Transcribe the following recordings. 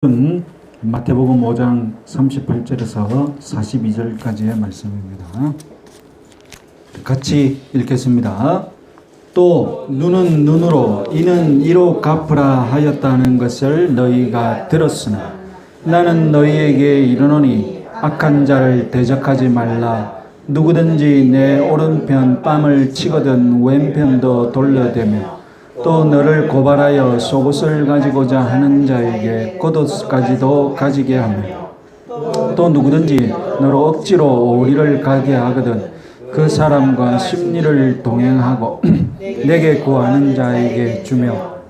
마태복음 5장 38절에서 42절까지의 말씀입니다. 같이 읽겠습니다. 또 눈은 눈으로 이는 이로 갚으라 하였다는 것을 너희가 들었으나 나는 너희에게 이르노니 악한 자를 대적하지 말라. 누구든지 내 오른편 뺨을 치거든 왼편도 돌려대며 또 너를 고발하여 속옷을 가지고자 하는 자에게 겉옷까지도 가지게 하며 또 누구든지 너로 억지로 오리를 가게 하거든 그 사람과 심리를 동행하고 내게 구하는 자에게 주며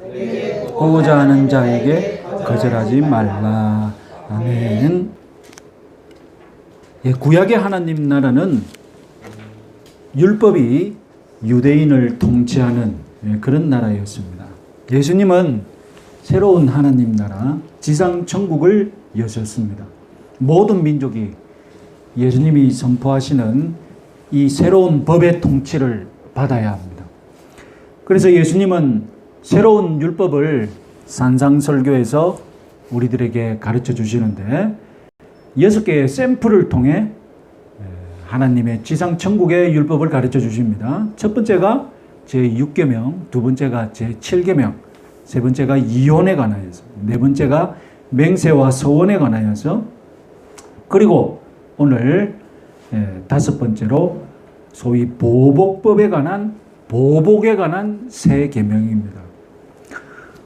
구하고자 하는 자에게 거절하지 말라. 아멘. 구약의 하나님 나라는 율법이 유대인을 통치하는 그런 나라였습니다. 예수님은 새로운 하나님 나라, 지상 천국을 여셨습니다. 모든 민족이 예수님이 선포하시는 이 새로운 법의 통치를 받아야 합니다. 그래서 예수님은 새로운 율법을 산상설교에서 우리들에게 가르쳐 주시는데 6개의 샘플을 통해 하나님의 지상 천국의 율법을 가르쳐 주십니다. 첫 번째가 제6계명, 두 번째가 제7계명, 세 번째가 이혼에 관하여서, 네 번째가 맹세와 서원에 관하여서, 그리고 오늘 다섯 번째로 소위 보복법에 관한 보복에 관한 세 계명입니다.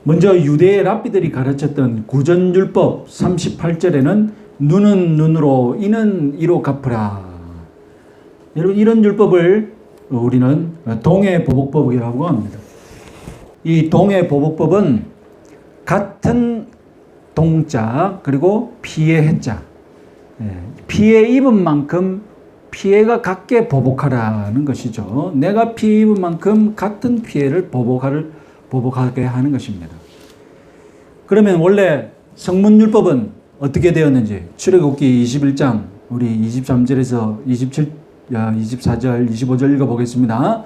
먼저 유대의 랍비들이 가르쳤던 구전율법 38절에는 눈은 눈으로 이는 이로 갚으라. 여러분, 이런 율법을 우리는 동해보복법이라고 합니다. 이 동해보복법은 같은 동자 그리고 피해 해자, 피해 입은 만큼 피해가 같게 보복하라는 것이죠. 내가 피해 입은 만큼 같은 피해를 보복하게 하는 것입니다. 그러면 원래 성문율법은 어떻게 되었는지 출애굽기 21장 우리 23절에서 24절, 25절 읽어보겠습니다.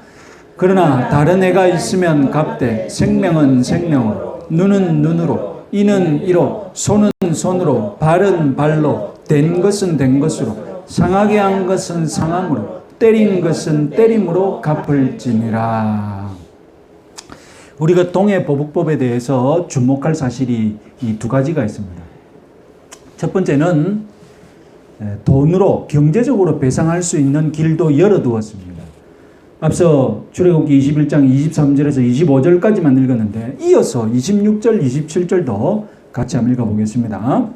그러나 다른 애가 있으면 갚되 생명은 생명으로, 눈은 눈으로, 이는 이로, 손은 손으로, 발은 발로, 된 것은 된 것으로, 상하게 한 것은 상함으로, 때린 것은 때림으로 갚을지니라. 우리가 동해보복법에 대해서 주목할 사실이 이 두 가지가 있습니다. 첫 번째는 돈으로 경제적으로 배상할 수 있는 길도 열어두었습니다. 앞서 출애굽기 21장 23절에서 25절까지만 읽었는데 이어서 26절, 27절도 같이 한번 읽어보겠습니다.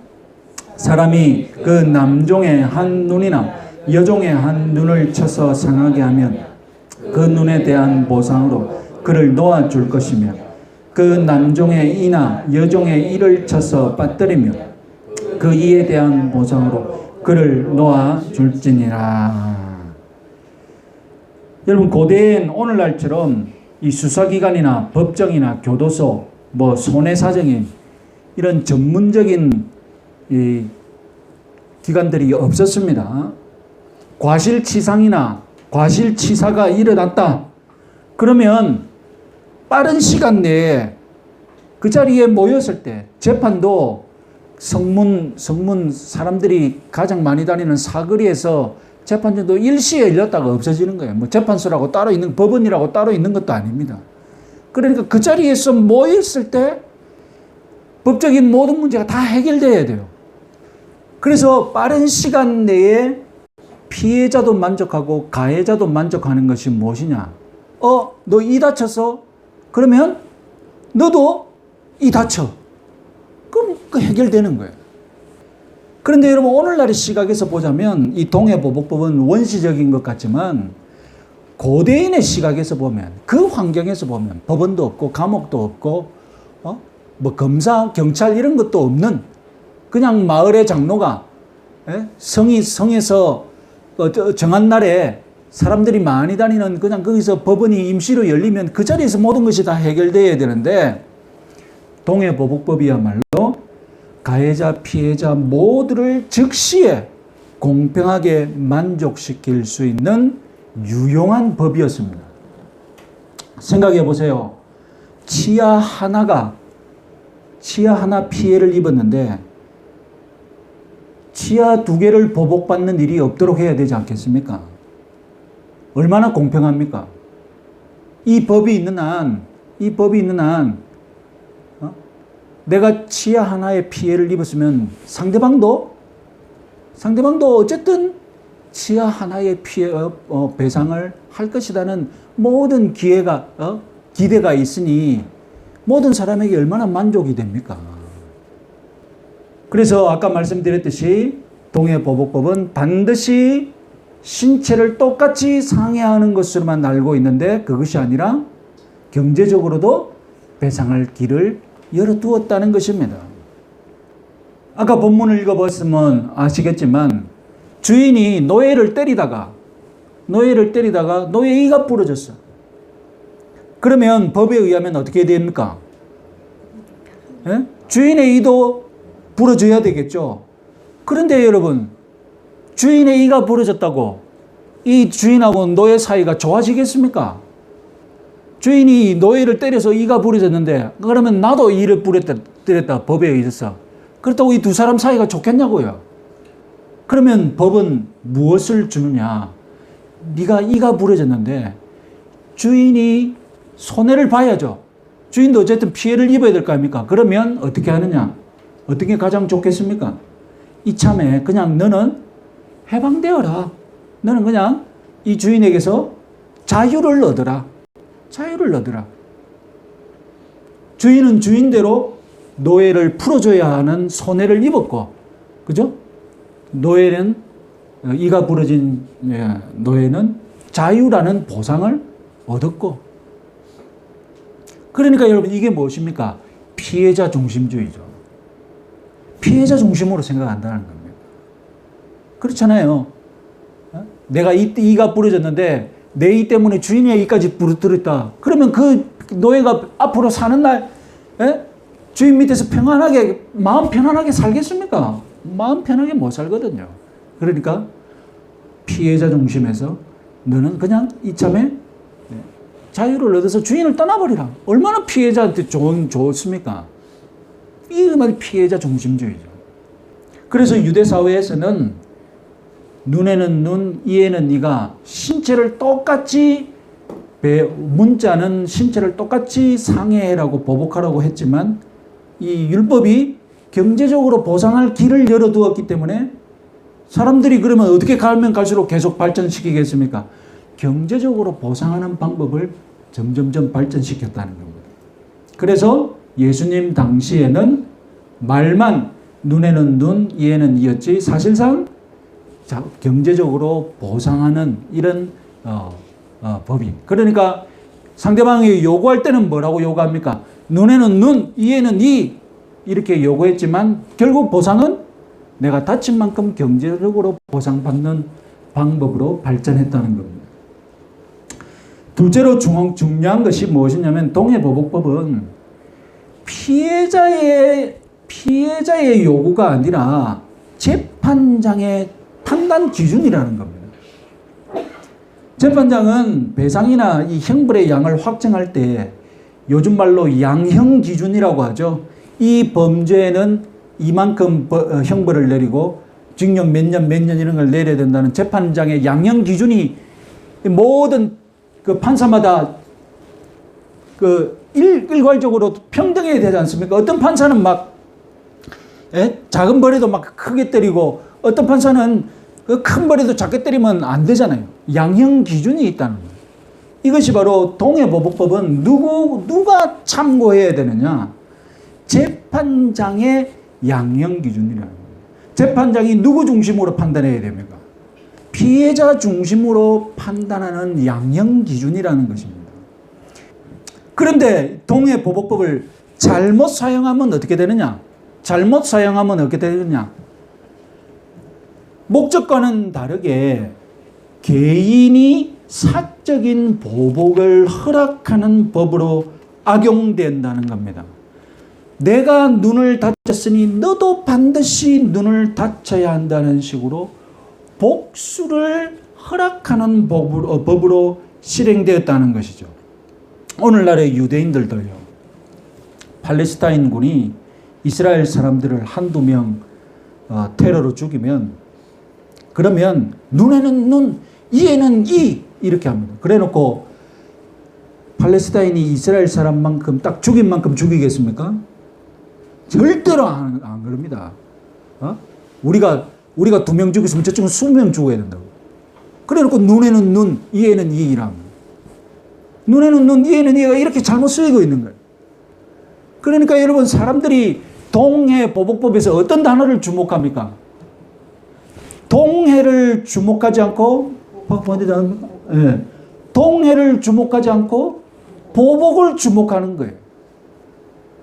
사람이 그 남종의 한 눈이나 여종의 한 눈을 쳐서 상하게 하면 그 눈에 대한 보상으로 그를 놓아줄 것이며 그 남종의 이나 여종의 이를 쳐서 빠뜨리며 그 이에 대한 보상으로 그를 놓아줄지니라. 여러분, 고대엔 오늘날처럼 이 수사기관이나 법정이나 교도소, 손해사정인 이런 전문적인 이 기관들이 없었습니다. 과실치상이나 과실치사가 일어났다. 그러면 빠른 시간 내에 그 자리에 모였을 때 재판도 성문 사람들이 가장 많이 다니는 사거리에서 재판정도 일시에 열렸다가 없어지는 거예요. 재판소라고 따로 있는, 법원이라고 따로 있는 것도 아닙니다. 그러니까 그 자리에서 모였을 때 법적인 모든 문제가 다 해결돼야 돼요. 그래서 빠른 시간 내에 피해자도 만족하고 가해자도 만족하는 것이 무엇이냐? 너 이 다쳤어? 그러면 너도 이 다쳐. 그럼 해결되는 거예요. 그런데 여러분, 오늘날의 시각에서 보자면 이 동해보복법은 원시적인 것 같지만 고대인의 시각에서 보면, 그 환경에서 보면 법원도 없고 감옥도 없고 검사, 경찰 이런 것도 없는 그냥 마을의 장로가 성에서 정한 날에 사람들이 많이 다니는 그냥 거기서 법원이 임시로 열리면 그 자리에서 모든 것이 다 해결돼야 되는데 동해보복법이야말로 가해자, 피해자 모두를 즉시에 공평하게 만족시킬 수 있는 유용한 법이었습니다. 생각해 보세요. 치아 하나 피해를 입었는데 치아 2개를 보복받는 일이 없도록 해야 되지 않겠습니까? 얼마나 공평합니까? 이 법이 있는 한, 내가 치아 하나의 피해를 입었으면 상대방도 어쨌든 치아 하나의 피해 배상을 할 것이라는 모든 기대가 있으니 모든 사람에게 얼마나 만족이 됩니까? 그래서 아까 말씀드렸듯이 동해보복법은 반드시 신체를 똑같이 상해하는 것으로만 알고 있는데 그것이 아니라 경제적으로도 배상할 길을 열어두었다는 것입니다. 아까 본문을 읽어봤으면 아시겠지만 주인이 노예를 때리다가 노예의 이가 부러졌어. 그러면 법에 의하면 어떻게 됩니까? 예? 주인의 이도 부러져야 되겠죠. 그런데 여러분, 주인의 이가 부러졌다고 이 주인하고 노예 사이가 좋아지겠습니까? 주인이 노예를 때려서 이가 부러졌는데 그러면 나도 이를 때렸다 법에 의해서 그렇다고 이 두 사람 사이가 좋겠냐고요. 그러면 법은 무엇을 주느냐? 네가 이가 부러졌는데 주인이 손해를 봐야죠. 주인도 어쨌든 피해를 입어야 될 거 아닙니까? 그러면 어떻게 하느냐? 어떻게 가장 좋겠습니까? 이참에 그냥 너는 해방되어라. 너는 그냥 이 주인에게서 자유를 얻어라. 주인은 주인대로 노예를 풀어줘야 하는 손해를 입었고, 그죠? 노예는, 이가 부러진 노예는 자유라는 보상을 얻었고. 그러니까 여러분, 이게 무엇입니까? 피해자 중심주의죠. 피해자 중심으로 생각한다는 겁니다. 그렇잖아요. 내가 이가 부러졌는데 내 이 때문에 주인의 이까지 부러뜨렸다. 그러면 그 노예가 앞으로 사는 날 주인 밑에서 마음 편안하게 살겠습니까? 마음 편하게 못 살거든요. 그러니까 피해자 중심에서 너는 그냥 이참에 자유를 얻어서 주인을 떠나버리라. 얼마나 피해자한테 좋습니까? 이게 말 피해자 중심주의죠. 그래서 유대 사회에서는 눈에는 눈, 이에는 이가 신체를 똑같이 문자는 신체를 똑같이 상해라고 보복하라고 했지만 이 율법이 경제적으로 보상할 길을 열어두었기 때문에 사람들이 그러면 어떻게 가면 갈수록 계속 발전시키겠습니까? 경제적으로 보상하는 방법을 점점점 발전시켰다는 겁니다. 그래서 예수님 당시에는 말만 눈에는 눈, 이에는 이였지 사실상 경제적으로 보상하는 이런 법이. 그러니까 상대방이 요구할 때는 뭐라고 요구합니까? 눈에는 눈, 이에는 이 이렇게 요구했지만 결국 보상은 내가 다친 만큼 경제적으로 보상받는 방법으로 발전했다는 겁니다. 둘째로 중요한 것이 무엇이냐면 동해보복법은 피해자의 요구가 아니라 재판장의 판단 기준이라는 겁니다. 재판장은 배상이나 이 형벌의 양을 확정할 때 요즘 말로 양형 기준이라고 하죠. 이 범죄에는 이만큼 형벌을 내리고 징역 몇 년 이런 걸 내려야 된다는 재판장의 양형 기준이 모든 그 판사마다 일괄적으로 평등해야 되지 않습니까? 어떤 판사는 막 작은 벌에도 막 크게 때리고 어떤 판사는 큰 벌에도 작게 때리면 안 되잖아요. 양형 기준이 있다는 거예요. 이것이 바로 동해보복법은 누가 참고해야 되느냐? 재판장의 양형 기준이라는 거예요. 재판장이 누구 중심으로 판단해야 됩니까? 피해자 중심으로 판단하는 양형 기준이라는 것입니다. 그런데 동해보복법을 잘못 사용하면 어떻게 되느냐? 목적과는 다르게 개인이 사적인 보복을 허락하는 법으로 악용된다는 겁니다. 내가 눈을 다쳤으니 너도 반드시 눈을 다쳐야 한다는 식으로 복수를 허락하는 법으로 실행되었다는 것이죠. 오늘날의 유대인들도요. 팔레스타인군이 이스라엘 사람들을 한두 명 테러로 죽이면, 그러면 눈에는 눈, 이에는 이 이렇게 합니다. 그래놓고 팔레스타인이 이스라엘 사람만큼 딱 죽인 만큼 죽이겠습니까? 절대로 안 그럽니다. 우리가 2명 죽였으면 저쪽은 20명 죽어야 된다고. 그래놓고 눈에는 눈, 이에는 이라고. 눈에는 눈, 이에는 이가 이렇게 잘못 쓰이고 있는 거예요. 그러니까 여러분, 사람들이 동해 보복법에서 어떤 단어를 주목합니까? 동해를 주목하지 않고, 동해를 주목하지 않고 보복을 주목하는 거예요.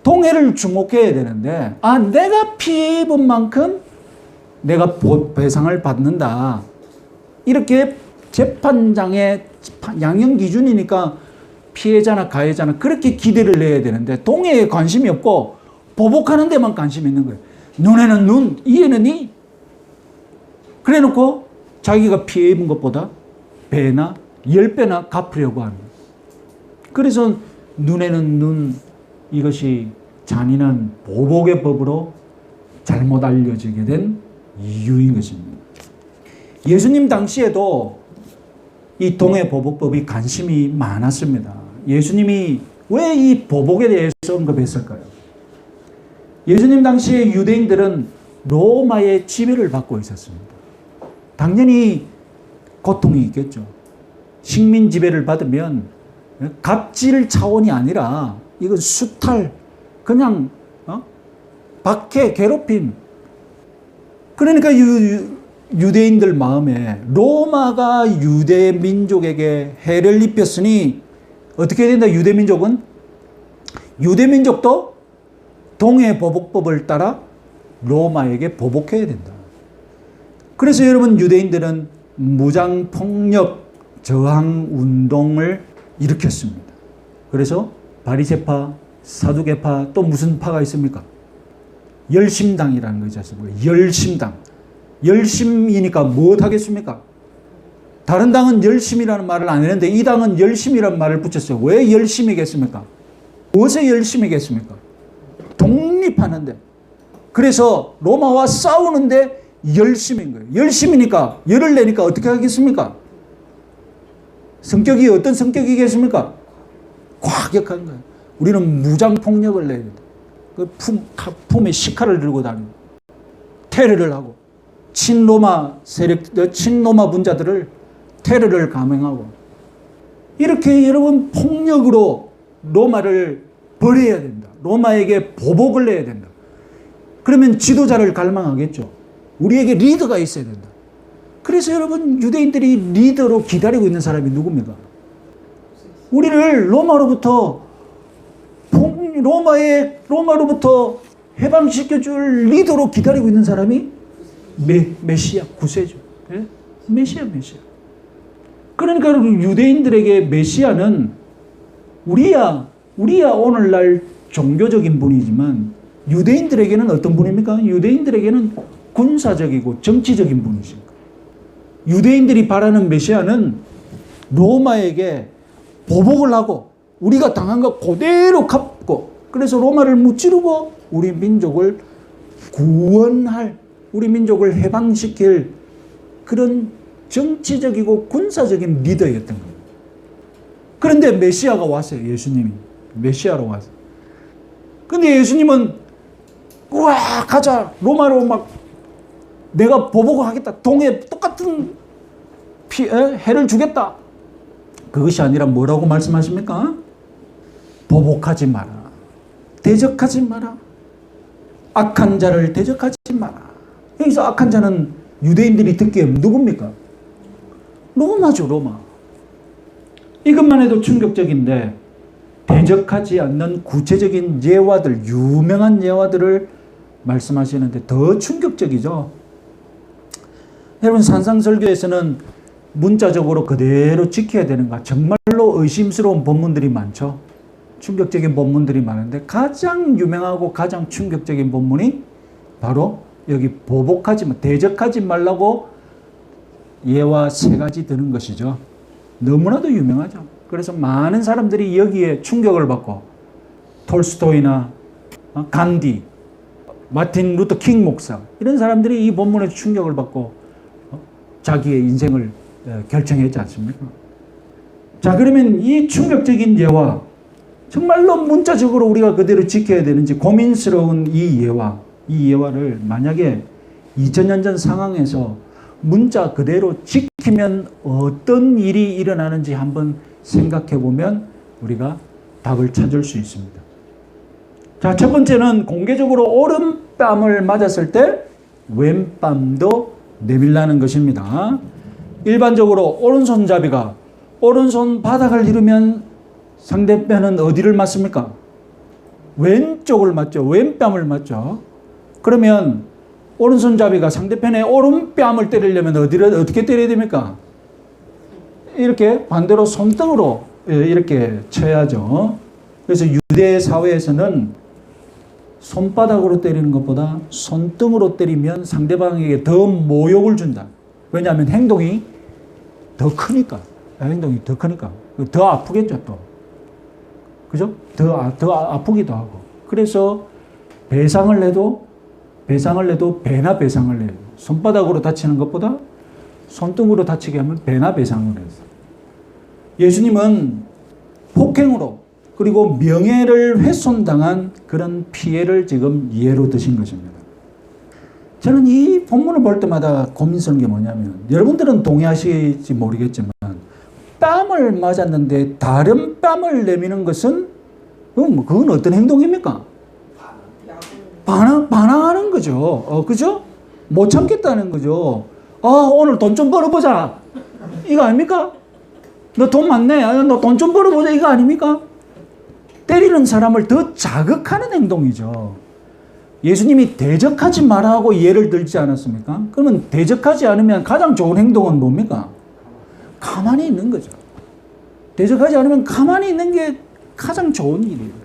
동해를 주목해야 되는데, 내가 피해 입은 만큼 내가 배상을 받는다. 이렇게 재판장의 양형 기준이니까 피해자나 가해자나 그렇게 기대를 내야 되는데, 동해에 관심이 없고 보복하는 데만 관심이 있는 거예요. 눈에는 눈, 이에는 이. 그래 놓고 자기가 피해 입은 것보다 배나 10배나 갚으려고 하는 거예요. 그래서 눈에는 눈, 이것이 잔인한 보복의 법으로 잘못 알려지게 된 이유인 것입니다. 예수님 당시에도 이 동해 보복법이 관심이 많았습니다. 예수님이 왜 이 보복에 대해서 언급했을까요? 예수님 당시에 유대인들은 로마의 지배를 받고 있었습니다. 당연히 고통이 있겠죠. 식민 지배를 받으면 갑질 차원이 아니라 이건 수탈, 그냥 박해, 괴롭힘. 그러니까 유대인들 마음에 로마가 유대 민족에게 해를 입혔으니 어떻게 된다? 유대 민족도 동해 보복법을 따라 로마에게 보복해야 된다. 그래서 여러분, 유대인들은 무장폭력 저항 운동을 일으켰습니다. 그래서 바리새파, 사두개파, 또 무슨 파가 있습니까? 열심당이라는 거 있지 않습니까? 열심당. 열심이니까 무엇 하겠습니까? 다른 당은 열심이라는 말을 안 했는데 이 당은 열심이라는 말을 붙였어요. 왜 열심이겠습니까? 무엇에 열심이겠습니까? 독립하는데. 그래서 로마와 싸우는데 열심인 거예요. 열심이니까, 열을 내니까 어떻게 하겠습니까? 성격이 어떤 성격이겠습니까? 과격한 거예요. 우리는 무장폭력을 내야 된다. 품에 시칼을 들고 다니고 테러를 하고 친로마 분자들을 테러를 감행하고, 이렇게 여러분 폭력으로 로마를 벌여야 된다. 로마에게 보복을 내야 된다. 그러면 지도자를 갈망하겠죠. 우리에게 리더가 있어야 된다. 그래서 여러분, 유대인들이 리더로 기다리고 있는 사람이 누굽니까? 우리를 로마로부터 해방시켜줄 리더로 기다리고 있는 사람이 메시아, 구세주. 네? 메시아. 그러니까 유대인들에게 메시아는 우리야 오늘날 종교적인 분이지만 유대인들에게는 어떤 분입니까? 유대인들에게는 군사적이고 정치적인 분이십니다. 유대인들이 바라는 메시아는 로마에게 보복을 하고 우리가 당한 것 그대로 갚고, 그래서 로마를 무찌르고 우리 민족을 구원할, 우리 민족을 해방시킬 그런 정치적이고 군사적인 리더였던 거예요. 그런데 메시아가 왔어요. 예수님이 메시아로 왔어요. 근데 예수님은 우와 가자, 로마로 막 내가 보복을 하겠다, 동해 똑같은 해를 주겠다. 그것이 아니라 뭐라고 말씀하십니까? 보복하지 마라, 대적하지 마라, 악한 자를 대적하지 마라. 여기서 악한 자는 유대인들이 듣기에 누굽니까? 로마죠, 로마. 이것만 해도 충격적인데 대적하지 않는 구체적인 예화들, 유명한 예화들을 말씀하시는데 더 충격적이죠. 여러분, 산상설교에서는 문자적으로 그대로 지켜야 되는가 정말로 의심스러운 본문들이 많죠. 충격적인 본문들이 많은데 가장 유명하고 가장 충격적인 본문이 바로 여기 보복하지 마, 대적하지 말라고 예화 3가지 드는 것이죠. 너무나도 유명하죠. 그래서 많은 사람들이 여기에 충격을 받고 톨스토이나 간디, 마틴 루터 킹 목사, 이런 사람들이 이 본문에 충격을 받고 자기의 인생을 결정했지 않습니까? 자, 그러면 이 충격적인 예화, 정말로 문자적으로 우리가 그대로 지켜야 되는지 고민스러운 이 예화를 만약에 2000년 전 상황에서 문자 그대로 지키면 어떤 일이 일어나는지 한번 생각해 보면 우리가 답을 찾을 수 있습니다. 자, 첫 번째는 공개적으로 오른뺨을 맞았을 때 왼뺨도 내밀라는 것입니다. 일반적으로 오른손잡이가 오른손 바닥을 이루면 상대편은 어디를 맞습니까? 왼쪽을 맞죠. 왼뺨을 맞죠. 그러면 오른손잡이가 상대편의 오른뺨을 때리려면 어디를 어떻게 때려야 됩니까? 이렇게 반대로 손등으로 이렇게 쳐야죠. 그래서 유대 사회에서는 손바닥으로 때리는 것보다 손등으로 때리면 상대방에게 더 모욕을 준다. 왜냐하면 행동이 더 크니까. 행동이 더 크니까. 더 아프겠죠, 또. 그죠? 더 아프기도 하고. 그래서 배상을 해도 배나 배상을 해요. 손바닥으로 다치는 것보다 손등으로 다치게 하면 배나 배상을 해요. 예수님은 폭행으로 그리고 명예를 훼손당한 그런 피해를 지금 예로 드신 것입니다. 저는 이 본문을 볼 때마다 고민스러운 게 뭐냐면, 여러분들은 동의하실지 모르겠지만 뺨을 맞았는데 다른 뺨을 내미는 것은 그건 어떤 행동입니까? 반항하는 거죠. 그죠? 못 참겠다는 거죠. 오늘 돈 좀 벌어보자. 이거 아닙니까? 너 돈 많네. 너 돈 좀 벌어보자. 이거 아닙니까? 때리는 사람을 더 자극하는 행동이죠. 예수님이 대적하지 마라 하고 예를 들지 않았습니까? 그러면 대적하지 않으면 가장 좋은 행동은 뭡니까? 가만히 있는 거죠. 대적하지 않으면 가만히 있는 게 가장 좋은 일이에요.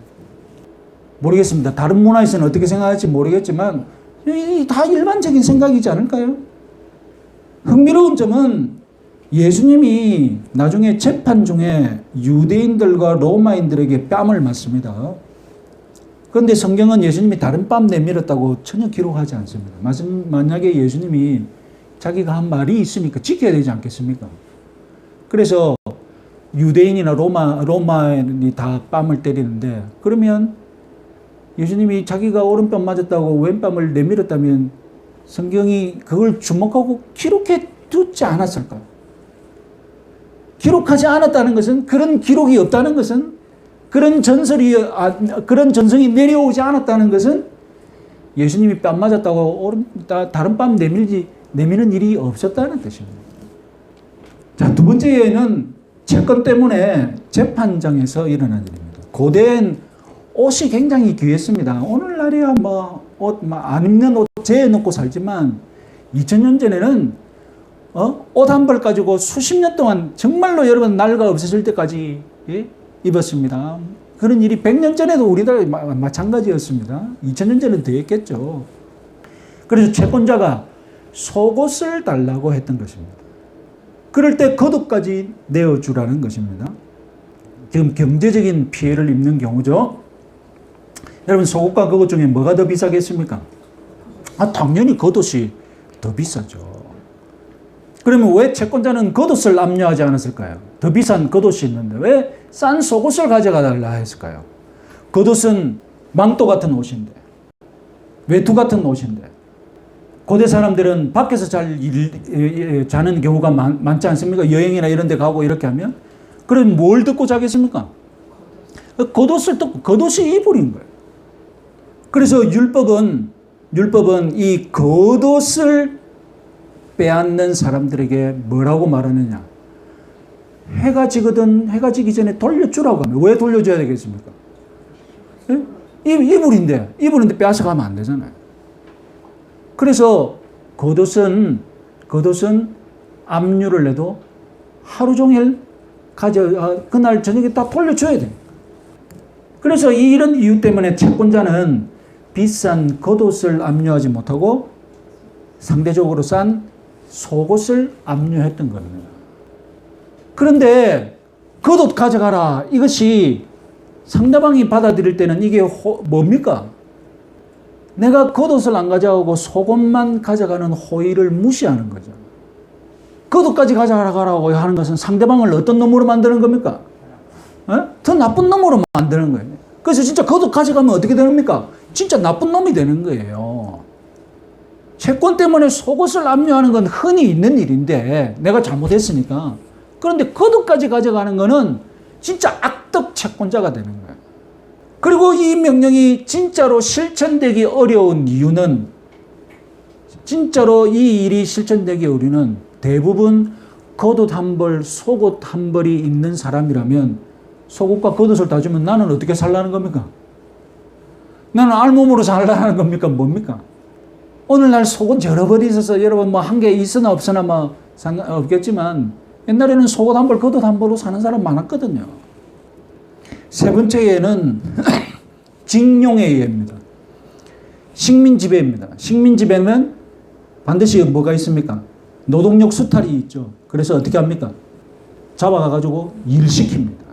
모르겠습니다. 다른 문화에서는 어떻게 생각할지 모르겠지만 다 일반적인 생각이지 않을까요? 흥미로운 점은 예수님이 나중에 재판 중에 유대인들과 로마인들에게 뺨을 맞습니다. 그런데 성경은 예수님이 다른 뺨 내밀었다고 전혀 기록하지 않습니다. 만약에 예수님이 자기가 한 말이 있으니까 지켜야 되지 않겠습니까? 그래서 유대인이나 로마인이 다 뺨을 때리는데, 그러면 예수님이 자기가 오른뺨 맞았다고 왼뺨을 내밀었다면 성경이 그걸 주목하고 기록해 두지 않았을까? 기록하지 않았다는 것은, 그런 기록이 없다는 것은, 그런 전성이 내려오지 않았다는 것은 예수님이 뺨 맞았다고 다른 뺨 내미는 일이 없었다는 뜻입니다. 자, 두 번째 예는 채권 때문에 재판장에서 일어난 일입니다. 고대엔 옷이 굉장히 귀했습니다. 오늘날이야 옷 안 입는 옷 재놓고 살지만 2000년 전에는 옷 한 벌 가지고 수십 년 동안 정말로 여러분 날가 없어질 때까지 입었습니다. 그런 일이 100년 전에도 우리나라에 마찬가지였습니다. 2000년 전에는 더 했겠죠. 그래서 채권자가 속옷을 달라고 했던 것입니다. 그럴 때 겉옷까지 내어주라는 것입니다. 지금 경제적인 피해를 입는 경우죠. 여러분, 속옷과 겉옷 중에 뭐가 더 비싸겠습니까? 당연히 겉옷이 더 비싸죠. 그러면 왜 채권자는 겉옷을 압류하지 않았을까요? 더 비싼 겉옷이 있는데 왜 싼 속옷을 가져가달라 했을까요? 겉옷은 망토 같은 옷인데, 외투 같은 옷인데, 고대 사람들은 밖에서 자는 경우가 많지 않습니까? 여행이나 이런 데 가고 이렇게 하면. 그럼 뭘 듣고 자겠습니까? 겉옷을 듣고, 겉옷이 이불인 거예요. 그래서 율법은 이 겉옷을 빼앗는 사람들에게 뭐라고 말하느냐? 해가 지기 전에 돌려주라고 합니다. 왜 돌려줘야 되겠습니까? 이불인데 빼앗아가면 안 되잖아요. 그래서 겉옷은 압류를 해도 하루 종일 그날 저녁에 다 돌려줘야 돼요. 그래서 이런 이유 때문에 채권자는 비싼 겉옷을 압류하지 못하고 상대적으로 싼 속옷을 압류했던 겁니다. 그런데 겉옷 가져가라, 이것이 상대방이 받아들일 때는 이게 뭡니까? 내가 겉옷을 안 가져가고 속옷만 가져가는 호의를 무시하는 거죠. 겉옷까지 가져가라고 하는 것은 상대방을 어떤 놈으로 만드는 겁니까? 더 나쁜 놈으로 만드는 거예요. 그래서 진짜 겉옷 가져가면 어떻게 됩니까? 진짜 나쁜 놈이 되는 거예요. 채권 때문에 속옷을 압류하는 건 흔히 있는 일인데 내가 잘못했으니까. 그런데 겉옷까지 가져가는 거는 진짜 악덕 채권자가 되는 거예요. 그리고 이 명령이 진짜로 실천되기 어려운 이유는, 진짜로 이 일이 실천되기 어려운 대부분 겉옷 한 벌, 속옷 한 벌이 있는 사람이라면 속옷과 겉옷을 다 주면 나는 어떻게 살라는 겁니까? 나는 알몸으로 살라는 겁니까? 뭡니까? 오늘날 속옷 여러 벌이 있어서 여러분 뭐 한 개 있으나 없으나 뭐 상관없겠지만 옛날에는 속옷 한 벌, 겉옷 한 벌로 사는 사람 많았거든요. 세 번째에는 징용의 예입니다. 식민지배입니다. 식민지배는 반드시 뭐가 있습니까? 노동력 수탈이 있죠. 그래서 어떻게 합니까? 잡아가지고 일시킵니다.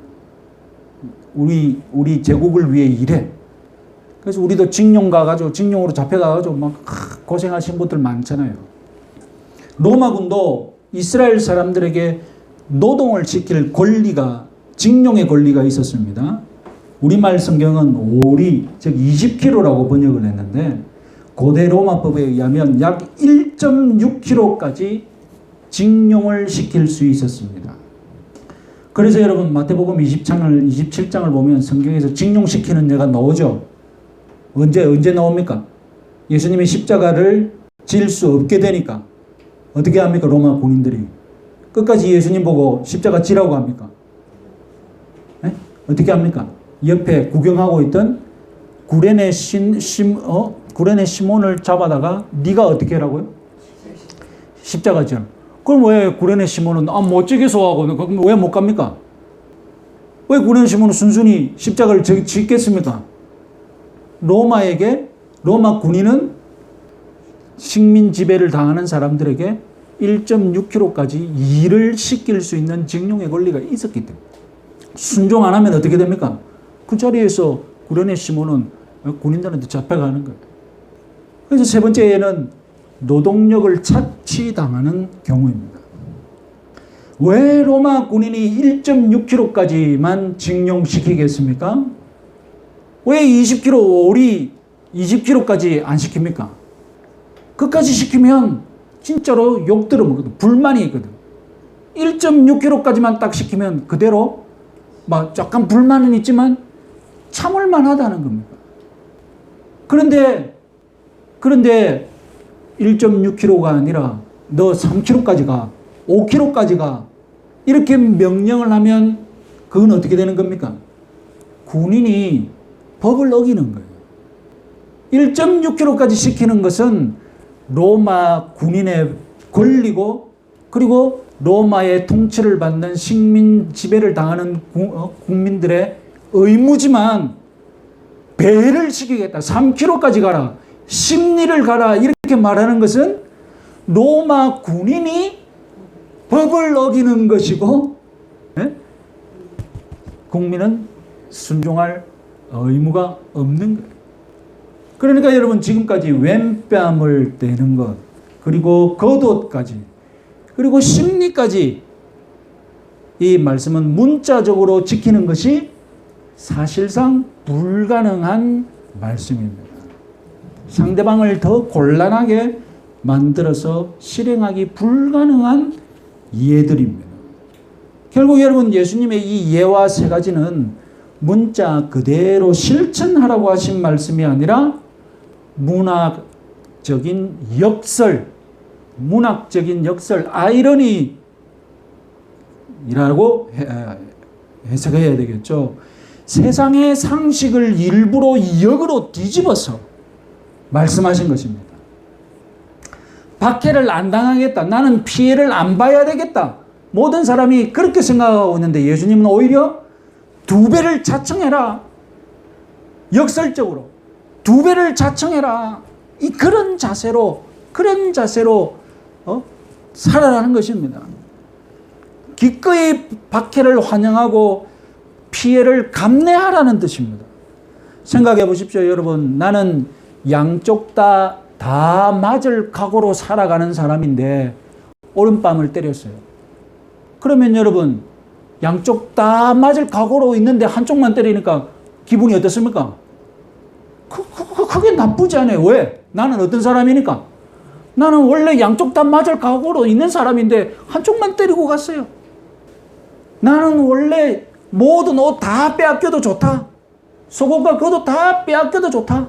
우리 제국을 위해 일해. 그래서 우리도 징용 가가지고, 징용으로 잡혀가가지고 막 고생하신 분들 많잖아요. 로마군도 이스라엘 사람들에게 노동을 시킬 권리가, 징용의 권리가 있었습니다. 우리말 성경은 오리, 즉 20kg라고 번역을 했는데 고대 로마법에 의하면 약 1.6kg까지 징용을 시킬 수 있었습니다. 그래서 여러분 마태복음 27장을 보면 성경에서 징용시키는 예가 나오죠. 언제 나옵니까? 예수님이 십자가를 질 수 없게 되니까 어떻게 합니까? 로마 군인들이 끝까지 예수님 보고 십자가 지라고 합니까? 네? 어떻게 합니까? 옆에 구경하고 있던 구레네 시몬을 잡아다가 네가 어떻게 하라고요? 십자가 지라. 그럼 왜 구레네 시몬은 멋지게 소하고 왜 못 갑니까? 왜 구레네 시몬은 순순히 십자가를 짓겠습니까? 로마 군인은 식민 지배를 당하는 사람들에게 1.6kg까지 일을 시킬 수 있는 징용의 권리가 있었기 때문에 순종 안 하면 어떻게 됩니까? 그 자리에서 구레네 시몬은 군인들한테 잡혀가는 거예요. 그래서 세 번째에는 노동력을 착취당하는 경우입니다. 왜 로마 군인이 1.6kg까지만 징용시키겠습니까? 왜 20kg, 오리 20kg까지 안 시킵니까? 그까지 시키면 진짜로 욕 들어먹거든. 불만이 있거든. 1.6kg까지만 딱 시키면 그대로 막 약간 불만은 있지만 참을만 하다는 겁니다. 그런데 1.6kg가 아니라 너 3kg까지 가, 5kg까지 가, 이렇게 명령을 하면 그건 어떻게 되는 겁니까? 군인이 법을 어기는 거예요. 1.6kg까지 시키는 것은 로마 군인의 권리고, 그리고 로마의 통치를 받는 식민 지배를 당하는 국민들의 의무지만 배를 시키겠다. 3kg까지 가라. 심리를 가라. 이렇게 말하는 것은 로마 군인이 법을 어기는 것이고, 국민은 순종할 의무가 없는 거예요. 그러니까 여러분 지금까지 왼뺨을 떼는 것, 그리고 겉옷까지, 그리고 심리까지 이 말씀은 문자적으로 지키는 것이 사실상 불가능한 말씀입니다. 상대방을 더 곤란하게 만들어서 실행하기 불가능한 예들입니다. 결국 여러분 예수님의 이 예와 세 가지는 문자 그대로 실천하라고 하신 말씀이 아니라 문학적인 역설, 아이러니라고 해석해야 되겠죠. 세상의 상식을 일부러 역으로 뒤집어서 말씀하신 것입니다. 박해를 안 당하겠다. 나는 피해를 안 봐야 되겠다. 모든 사람이 그렇게 생각하고 있는데 예수님은 오히려 2배를 자청해라. 역설적으로 2배를 자청해라. 그런 자세로 살아라는 것입니다. 기꺼이 박해를 환영하고 피해를 감내하라는 뜻입니다. 생각해 보십시오, 여러분. 나는 양쪽 다 맞을 각오로 살아가는 사람인데 오른뺨을 때렸어요. 그러면 여러분, 양쪽 다 맞을 각오로 있는데 한쪽만 때리니까 기분이 어떻습니까? 그게 나쁘지 않아요. 왜? 나는 어떤 사람이니까? 나는 원래 양쪽 다 맞을 각오로 있는 사람인데 한쪽만 때리고 갔어요. 나는 원래 모든 옷 다 빼앗겨도 좋다. 속옷과 겉옷 다 빼앗겨도 좋다.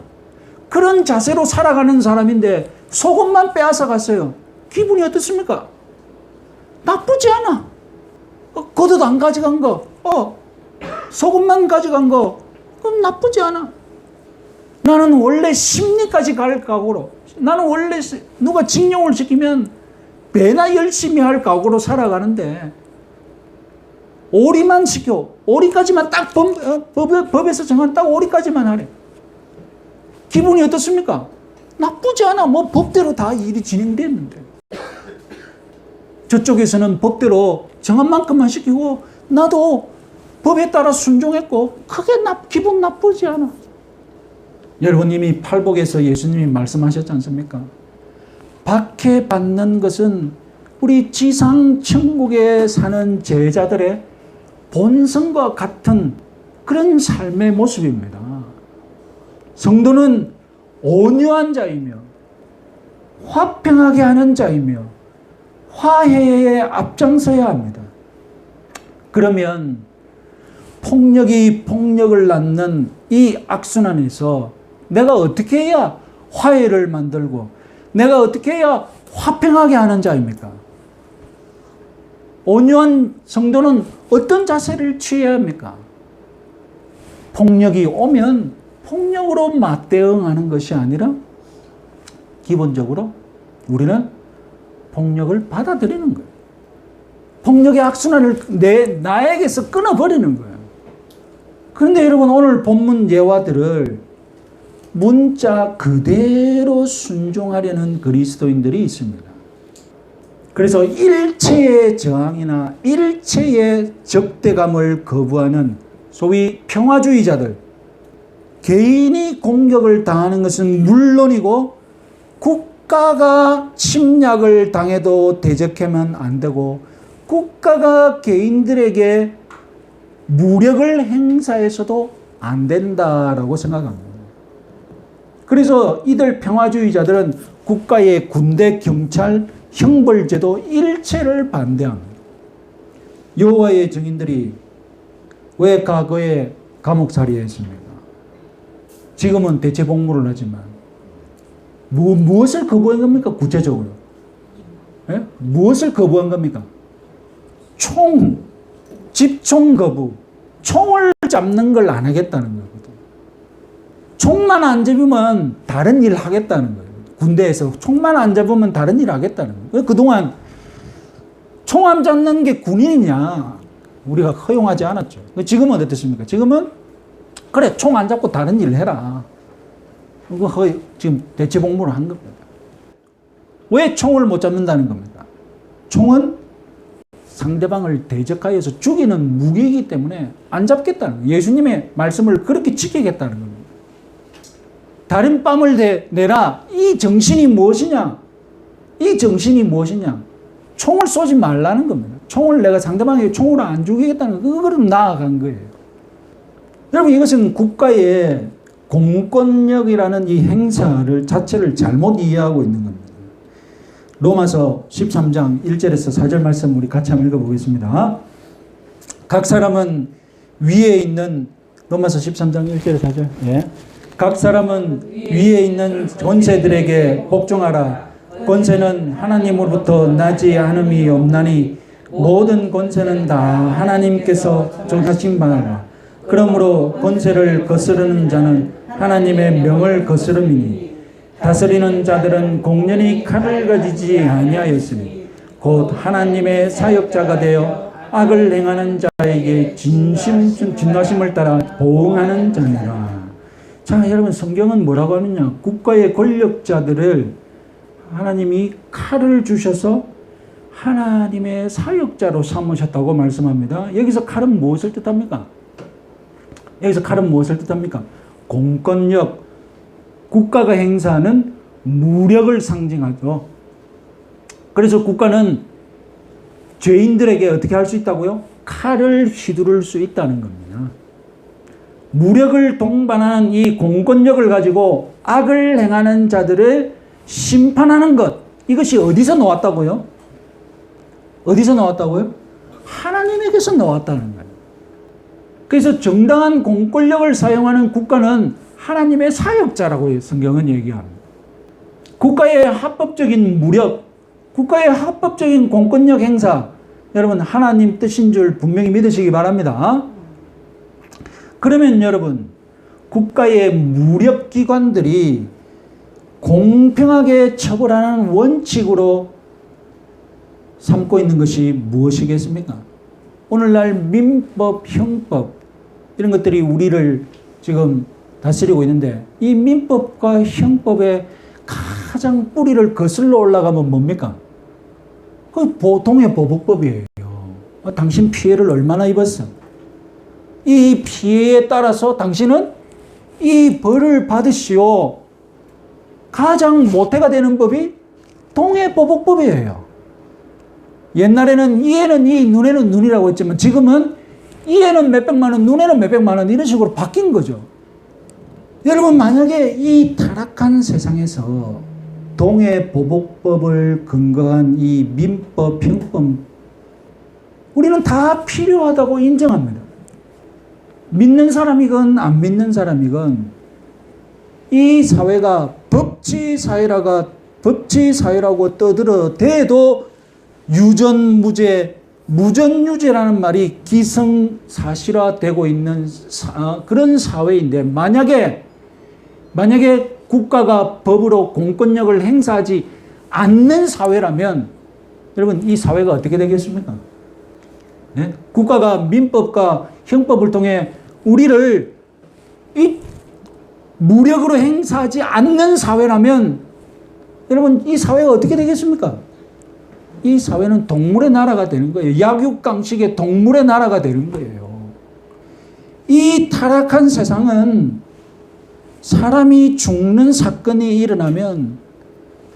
그런 자세로 살아가는 사람인데 속옷만 빼앗아 갔어요. 기분이 어떻습니까? 나쁘지 않아. 겉옷 안 가져간 거, 속옷만 가져간 거, 그건 나쁘지 않아. 나는 원래 심리까지 갈 각오로, 나는 원래 누가 징용을 시키면 배나 열심히 할 각오로 살아가는데 오리만 시켜. 오리까지만 딱 법에서 정한 딱 오리까지만 하래. 기분이 어떻습니까? 나쁘지 않아. 뭐 법대로 다 일이 진행됐는데. 저쪽에서는 법대로 정한 만큼만 시키고 나도 법에 따라 순종했고 크게 기분 나쁘지 않아. 여러분 이미 팔복에서 예수님이 말씀하셨지 않습니까? 박해받는 것은 우리 지상 천국에 사는 제자들의 본성과 같은 그런 삶의 모습입니다. 성도는 온유한 자이며 화평하게 하는 자이며 화해에 앞장서야 합니다. 그러면 폭력이 폭력을 낳는 이 악순환에서 내가 어떻게 해야 화해를 만들고 내가 어떻게 해야 화평하게 하는 자입니까? 온유한 성도는 어떤 자세를 취해야 합니까? 폭력이 오면 폭력으로 맞대응하는 것이 아니라 기본적으로 우리는 폭력을 받아들이는 거예요. 폭력의 악순환을 나에게서 끊어버리는 거예요. 그런데 여러분 오늘 본문 예화들을 문자 그대로 순종하려는 그리스도인들이 있습니다. 그래서 일체의 저항이나 일체의 적대감을 거부하는 소위 평화주의자들, 개인이 공격을 당하는 것은 물론이고 국가가 침략을 당해도 대적하면 안 되고 국가가 개인들에게 무력을 행사해서도 안 된다라고 생각합니다. 그래서 이들 평화주의자들은 국가의 군대, 경찰, 형벌제도 일체를 반대합니다. 여호와의 증인들이 왜 과거에 감옥살이에 했습니까? 지금은 대체 복무를 하지만 무엇을 거부한 겁니까? 구체적으로 예? 무엇을 거부한 겁니까? 집총 거부, 총을 잡는 걸 안 하겠다는 거거든. 총만 안 잡으면 다른 일 하겠다는 거예요. 군대에서 총만 안 잡으면 다른 일 하겠다는 거예요. 그동안 총 안 잡는 게 군인이냐 우리가 허용하지 않았죠. 지금은 어떻습니까? 지금은 그래 총 안 잡고 다른 일을 해라. 지금 대체 복무를 한 겁니다. 왜 총을 못 잡는다는 겁니까? 총은 상대방을 대적하여서 죽이는 무기이기 때문에 안 잡겠다는 거예요. 예수님의 말씀을 그렇게 지키겠다는 겁니다. 다른 뺨을 내라. 이 정신이 무엇이냐? 이 정신이 무엇이냐? 총을 쏘지 말라는 겁니다. 총을 내가 상대방에게 총으로 안 죽이겠다는 그거를 나아간 거예요. 여러분 이것은 국가의 공권력이라는 이 행사를 자체를 잘못 이해하고 있는 겁니다. 로마서 13장 1절에서 4절 말씀 우리 같이 한번 읽어보겠습니다. 각 사람은 위에 있는 로마서 13장 1절에서 4절 예. 각 사람은 위에 있는 권세들에게 복종하라. 권세는 하나님으로부터 나지 않음이 없나니 모든 권세는 다 하나님께서 정하신 바라. 그러므로 권세를 거스르는 자는 하나님의 명을 거스름이니 다스리는 자들은 공연히 칼을 가지지 아니하였으니 곧 하나님의 사역자가 되어 악을 행하는 자에게 진노하심을 따라 보응하는 자니라. 자, 여러분 성경은 뭐라고 하느냐? 국가의 권력자들을 하나님이 칼을 주셔서 하나님의 사역자로 삼으셨다고 말씀합니다. 여기서 칼은 무엇을 뜻합니까? 여기서 칼은 무엇을 뜻합니까? 공권력, 국가가 행사하는 무력을 상징하죠. 그래서 국가는 죄인들에게 어떻게 할 수 있다고요? 칼을 휘두를 수 있다는 겁니다. 무력을 동반하는 이 공권력을 가지고 악을 행하는 자들을 심판하는 것, 이것이 어디서 나왔다고요? 어디서 나왔다고요? 하나님에게서 나왔다는 거예요. 그래서 정당한 공권력을 사용하는 국가는 하나님의 사역자라고 성경은 얘기합니다. 국가의 합법적인 무력, 국가의 합법적인 공권력 행사, 여러분 하나님 뜻인 줄 분명히 믿으시기 바랍니다. 그러면 여러분, 국가의 무력기관들이 공평하게 처벌하는 원칙으로 삼고 있는 것이 무엇이겠습니까? 오늘날 민법, 형법 이런 것들이 우리를 지금 다스리고 있는데, 이 민법과 형법의 가장 뿌리를 거슬러 올라가면 뭡니까? 그 보통의 보복법이에요. 당신 피해를 얼마나 입었어? 이 피해에 따라서 당신은 이 벌을 받으시오. 가장 모태가 되는 법이 동해보복법이에요. 옛날에는 이에는 이, 눈에는 눈이라고 했지만 지금은 이에는 몇백만 원, 눈에는 몇백만 원 이런 식으로 바뀐 거죠. 여러분, 만약에 이 타락한 세상에서 동해보복법을 근거한 이 민법, 형법, 우리는 다 필요하다고 인정합니다. 믿는 사람이건 안 믿는 사람이건 이 사회가 법치사회라고 떠들어대도 유전무죄, 무전유죄라는 말이 기성사실화되고 있는 그런 사회인데, 만약에 국가가 법으로 공권력을 행사하지 않는 사회라면 여러분, 이 사회가 어떻게 되겠습니까? 네? 국가가 민법과 형법을 통해 우리를 이 무력으로 행사하지 않는 사회라면 여러분, 이 사회가 어떻게 되겠습니까? 이 사회는 동물의 나라가 되는 거예요. 약육강식의 동물의 나라가 되는 거예요. 이 타락한 세상은 사람이 죽는 사건이 일어나면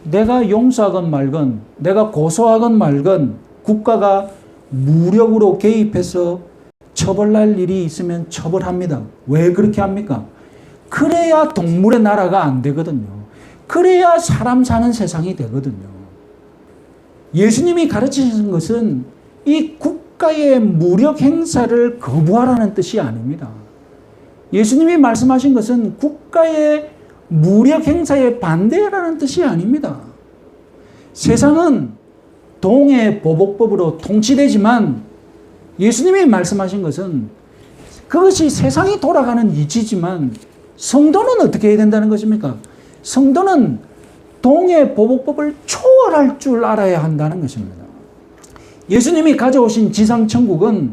내가 용서하건 말건, 내가 고소하건 말건 국가가 무력으로 개입해서 처벌할 일이 있으면 처벌합니다. 왜 그렇게 합니까? 그래야 동물의 나라가 안 되거든요. 그래야 사람 사는 세상이 되거든요. 예수님이 가르치신 것은 이 국가의 무력 행사를 거부하라는 뜻이 아닙니다. 예수님이 말씀하신 것은 국가의 무력 행사에 반대하라는 뜻이 아닙니다. 세상은 동해보복법으로 통치되지만 예수님이 말씀하신 것은 그것이 세상이 돌아가는 이치지만 성도는 어떻게 해야 된다는 것입니까? 성도는 동해보복법을 초월할 줄 알아야 한다는 것입니다. 예수님이 가져오신 지상천국은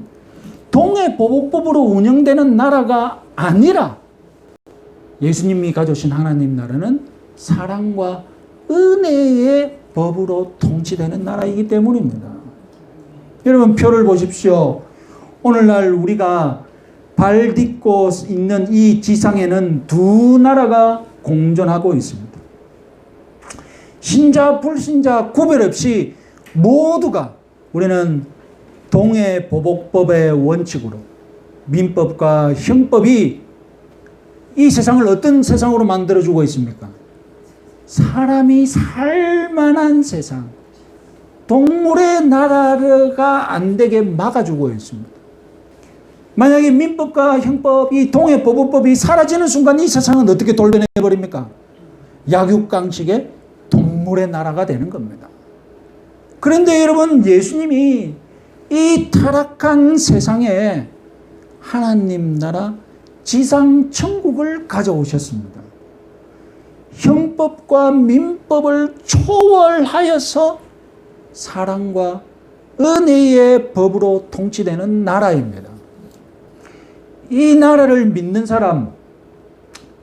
동해보복법으로 운영되는 나라가 아니라 예수님이 가져오신 하나님 나라는 사랑과 은혜의 법으로 통치되는 나라이기 때문입니다. 여러분, 표를 보십시오. 오늘날 우리가 발 딛고 있는 이 지상에는 두 나라가 공존하고 있습니다. 신자, 불신자 구별 없이 모두가 우리는 동해보복법의 원칙으로 민법과 형법이 이 세상을 어떤 세상으로 만들어주고 있습니까? 사람이 살만한 세상, 동물의 나라가 안 되게 막아주고 있습니다. 만약에 민법과 형법이, 동해보복법이 사라지는 순간 이 세상은 어떻게 돌변해버립니까? 약육강식의 동물의 나라가 되는 겁니다. 그런데 여러분, 예수님이 이 타락한 세상에 하나님 나라 지상 천국을 가져오셨습니다. 형법과 민법을 초월하여서 사랑과 은혜의 법으로 통치되는 나라입니다. 이 나라를 믿는 사람,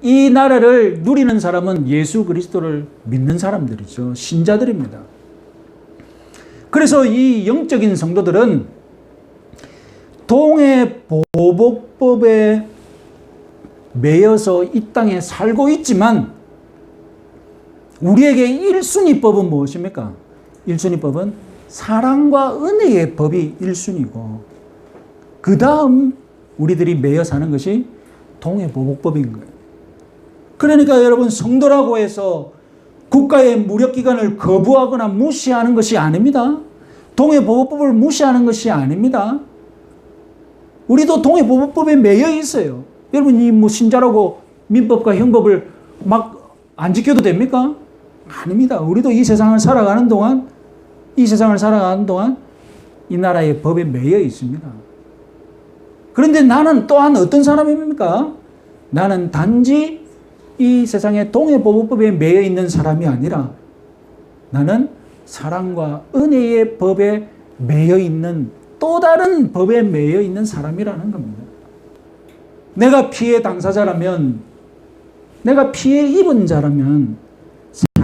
이 나라를 누리는 사람은 예수 그리스도를 믿는 사람들이죠. 신자들입니다. 그래서 이 영적인 성도들은 동해보복법에 매여서 이 땅에 살고 있지만 우리에게 1순위 법은 무엇입니까? 1순위 법은 사랑과 은혜의 법이 1순위고 그 다음 우리들이 매여 사는 것이 동해보복법인 거예요. 그러니까 여러분 성도라고 해서 국가의 무력기관을 거부하거나 무시하는 것이 아닙니다. 동해보복법을 무시하는 것이 아닙니다. 우리도 동해보복법에 매여 있어요. 여러분 이 신자라고 민법과 형법을 막 안 지켜도 됩니까? 아닙니다. 우리도 이 세상을 살아가는 동안 이 나라의 법에 매여 있습니다. 그런데 나는 또한 어떤 사람입니까? 나는 단지 이 세상의 동해보복법에 매여 있는 사람이 아니라 나는 사랑과 은혜의 법에 매여 있는 또 다른 법에 매여 있는 사람이라는 겁니다. 내가 피해 당사자라면, 내가 피해 입은 자라면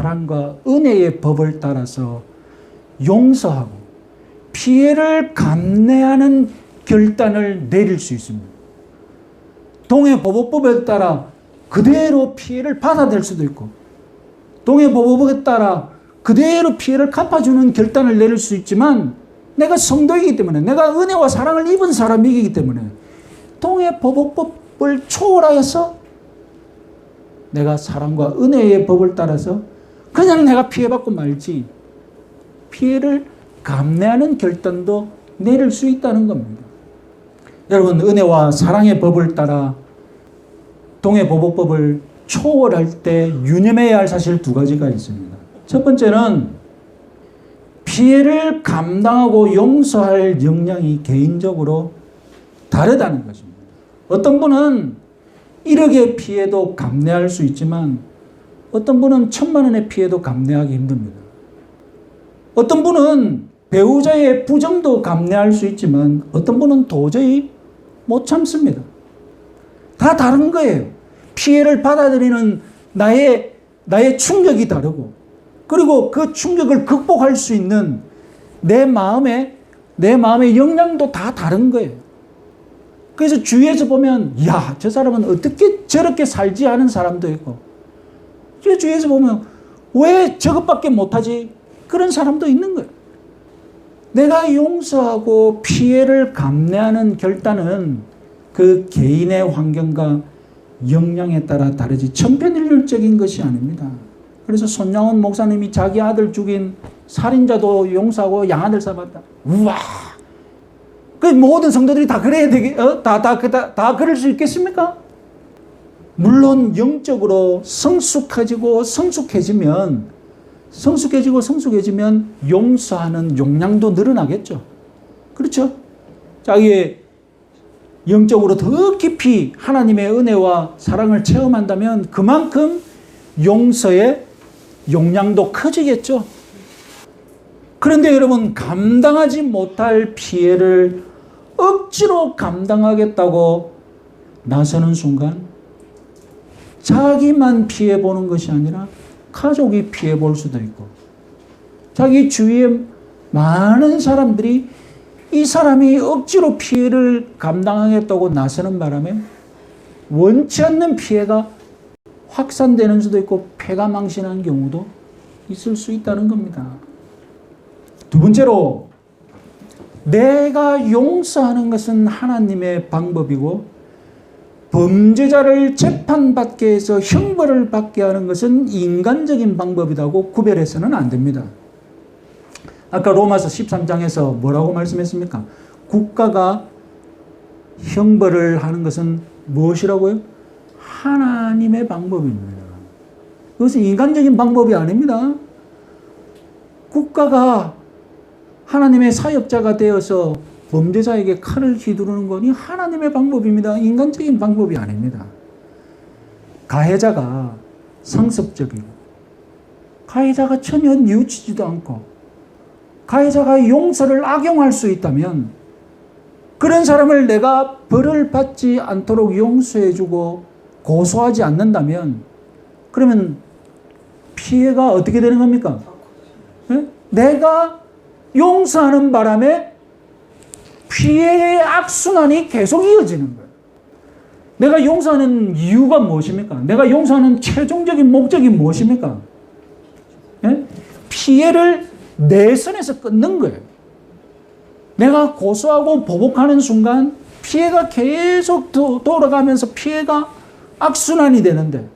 사랑과 은혜의 법을 따라서 용서하고 피해를 감내하는 결단을 내릴 수 있습니다. 동해보복법에 따라 그대로 피해를 받아들일 수도 있고 동해보복법에 따라 그대로 피해를 갚아주는 결단을 내릴 수 있지만 내가 성도이기 때문에 내가 은혜와 사랑을 입은 사람이기 때문에 동해보복법을 초월하여서 내가 사랑과 은혜의 법을 따라서 그냥 내가 피해받고 말지 피해를 감내하는 결단도 내릴 수 있다는 겁니다. 여러분 은혜와 사랑의 법을 따라 동해보복법을 초월할 때 유념해야 할 사실 두 가지가 있습니다. 첫 번째는 피해를 감당하고 용서할 역량이 개인적으로 다르다는 것입니다. 어떤 분은 1억의 피해도 감내할 수 있지만 어떤 분은 1,000만 원의 피해도 감내하기 힘듭니다. 어떤 분은 배우자의 부정도 감내할 수 있지만 어떤 분은 도저히 못 참습니다. 다 다른 거예요. 피해를 받아들이는 나의 충격이 다르고 그리고 그 충격을 극복할 수 있는 내 마음의 역량도 다 다른 거예요. 그래서 주위에서 보면 야, 저 사람은 어떻게 저렇게 살지 하는 사람도 있고 주위에서 보면 왜 저것밖에 못하지? 그런 사람도 있는 거예요. 내가 용서하고 피해를 감내하는 결단은 그 개인의 환경과 역량에 따라 다르지 천편일률적인 것이 아닙니다. 그래서 손양원 목사님이 자기 아들 죽인 살인자도 용서하고 양아들 잡았다. 우와! 그 모든 성도들이 다 그래야 다 그럴 수 있겠습니까? 물론 영적으로 성숙해지고 성숙해지면 용서하는 용량도 늘어나겠죠. 그렇죠? 자기의 영적으로 더 깊이 하나님의 은혜와 사랑을 체험한다면 그만큼 용서의 용량도 커지겠죠. 그런데 여러분 감당하지 못할 피해를 억지로 감당하겠다고 나서는 순간 자기만 피해보는 것이 아니라 가족이 피해볼 수도 있고 자기 주위에 많은 사람들이 이 사람이 억지로 피해를 감당하겠다고 나서는 바람에 원치 않는 피해가 확산되는 수도 있고 폐가망신한 경우도 있을 수 있다는 겁니다. 두 번째로 내가 용서하는 것은 하나님의 방법이고 범죄자를 재판받게 해서 형벌을 받게 하는 것은 인간적인 방법이라고 구별해서는 안 됩니다. 아까 로마서 13장에서 뭐라고 말씀했습니까? 국가가 형벌을 하는 것은 무엇이라고요? 하나님의 방법입니다. 그것은 인간적인 방법이 아닙니다. 국가가 하나님의 사역자가 되어서 범죄자에게 칼을 휘두르는 것이 하나님의 방법입니다. 인간적인 방법이 아닙니다. 가해자가 상습적이고 가해자가 전혀 뉘우치지도 않고 가해자가 용서를 악용할 수 있다면 그런 사람을 내가 벌을 받지 않도록 용서해주고 고소하지 않는다면 그러면 피해가 어떻게 되는 겁니까? 네? 내가 용서하는 바람에 피해의 악순환이 계속 이어지는 거예요. 내가 용서하는 이유가 무엇입니까? 내가 용서하는 최종적인 목적이 무엇입니까? 피해를 내 선에서 끊는 거예요. 내가 고소하고 보복하는 순간 피해가 계속 돌아가면서 피해가 악순환이 되는데,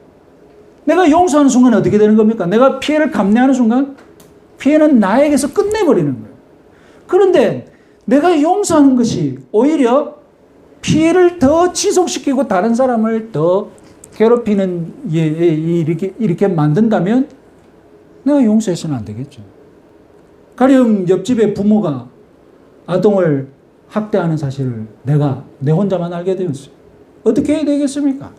내가 용서하는 순간 어떻게 되는 겁니까? 내가 피해를 감내하는 순간 피해는 나에게서 끝내버리는 거예요. 그런데 내가 용서하는 것이 오히려 피해를 더 지속시키고 다른 사람을 더 괴롭히는 이렇게 만든다면 내가 용서해서는 안 되겠죠. 가령 옆집의 부모가 아동을 학대하는 사실을 내 혼자만 알게 되었어요. 어떻게 해야 되겠습니까?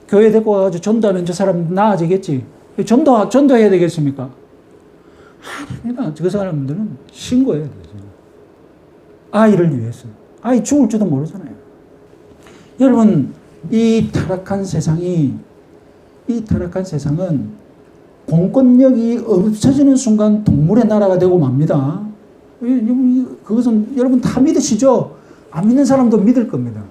교회 데리고 가가지고 전도하면 저 사람 나아지겠지. 전도해야 되겠습니까? 아닙니다. 그 사람들은 신고해야 돼요. 아이를 위해서. 아이 죽을지도 모르잖아요. 여러분, 이 타락한 세상은 공권력이 없어지는 순간 동물의 나라가 되고 맙니다. 그것은 여러분 다 믿으시죠? 안 믿는 사람도 믿을 겁니다.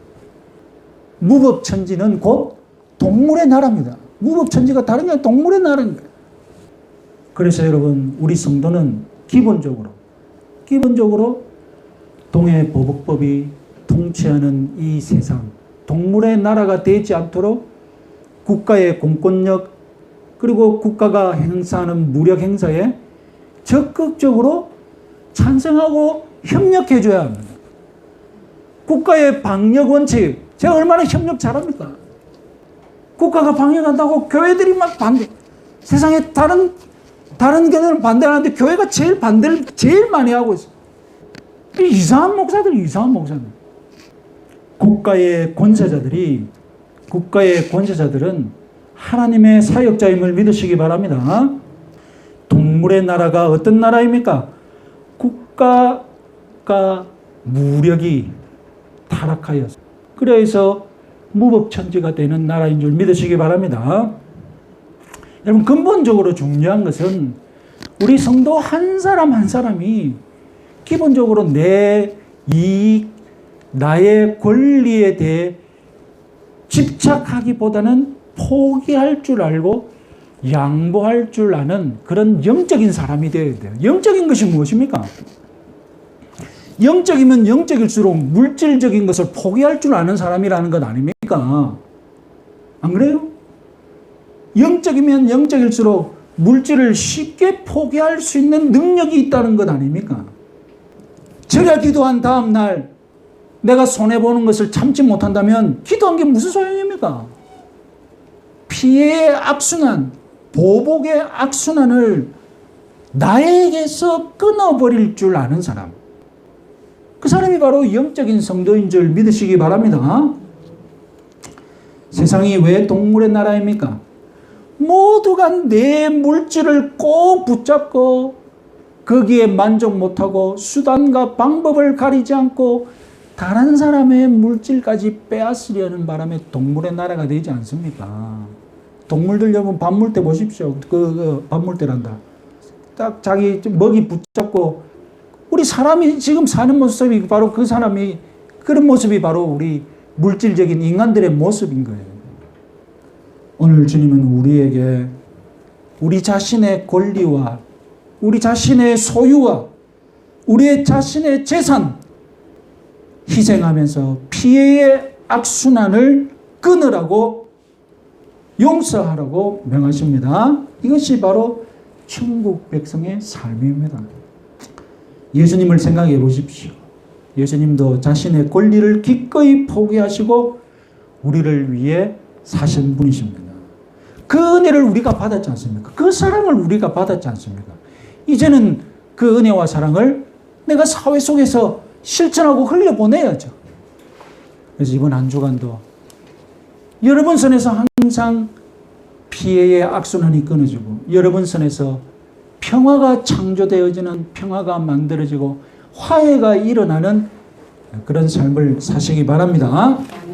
무법천지는 곧 동물의 나라입니다. 무법천지가 다른 게 아니라 동물의 나라인 거예요. 그래서 여러분, 우리 성도는 기본적으로 동해보복법이 통치하는 이 세상, 동물의 나라가 되지 않도록 국가의 공권력, 그리고 국가가 행사하는 무력 행사에 적극적으로 찬성하고 협력해 줘야 합니다. 국가의 방역 원칙, 제가 얼마나 협력 잘합니까? 국가가 방역한다고 교회들이 막 반대. 세상에 다른 교회는 반대하는데 교회가 반대를 제일 많이 하고 있어요. 이상한 목사들. 국가의 권세자들은 하나님의 사역자임을 믿으시기 바랍니다. 동물의 나라가 어떤 나라입니까? 국가가 무력이 타락하여서, 그래서 무법천지가 되는 나라인 줄 믿으시기 바랍니다. 여러분, 근본적으로 중요한 것은 우리 성도 한 사람 한 사람이 기본적으로 내 이익, 나의 권리에 대해 집착하기보다는 포기할 줄 알고 양보할 줄 아는 그런 영적인 사람이 되어야 돼요. 영적인 것이 무엇입니까? 영적이면 영적일수록 물질적인 것을 포기할 줄 아는 사람이라는 것 아닙니까? 안 그래요? 영적이면 영적일수록 물질을 쉽게 포기할 수 있는 능력이 있다는 것 아닙니까? 제가 기도한 다음 날 내가 손해보는 것을 참지 못한다면 기도한 게 무슨 소용입니까? 피해의 악순환, 보복의 악순환을 나에게서 끊어버릴 줄 아는 사람, 그 사람이 바로 영적인 성도인 줄 믿으시기 바랍니다. 세상이 왜 동물의 나라입니까? 모두가 내 물질을 꼭 붙잡고 거기에 만족 못하고 수단과 방법을 가리지 않고 다른 사람의 물질까지 빼앗으려는 바람에 동물의 나라가 되지 않습니까? 동물들 여러분 반물대 보십시오. 반물대란다. 딱 자기 먹이 붙잡고, 우리 사람이 지금 사는 모습이 바로 그런 모습이 바로 우리 물질적인 인간들의 모습인 거예요. 오늘 주님은 우리에게 우리 자신의 권리와 우리 자신의 소유와 우리 자신의 재산 희생하면서 피해의 악순환을 끊으라고, 용서하라고 명하십니다. 이것이 바로 천국 백성의 삶입니다. 예수님을 생각해 보십시오. 예수님도 자신의 권리를 기꺼이 포기하시고 우리를 위해 사신 분이십니다. 그 은혜를 우리가 받았지 않습니까? 그 사랑을 우리가 받았지 않습니까? 이제는 그 은혜와 사랑을 내가 사회 속에서 실천하고 흘려보내야죠. 그래서 이번 한 주간도 여러분 선에서 항상 피해의 악순환이 끊어지고 여러분 선에서 평화가 창조되어지는, 평화가 만들어지고 화해가 일어나는 그런 삶을 사시기 바랍니다.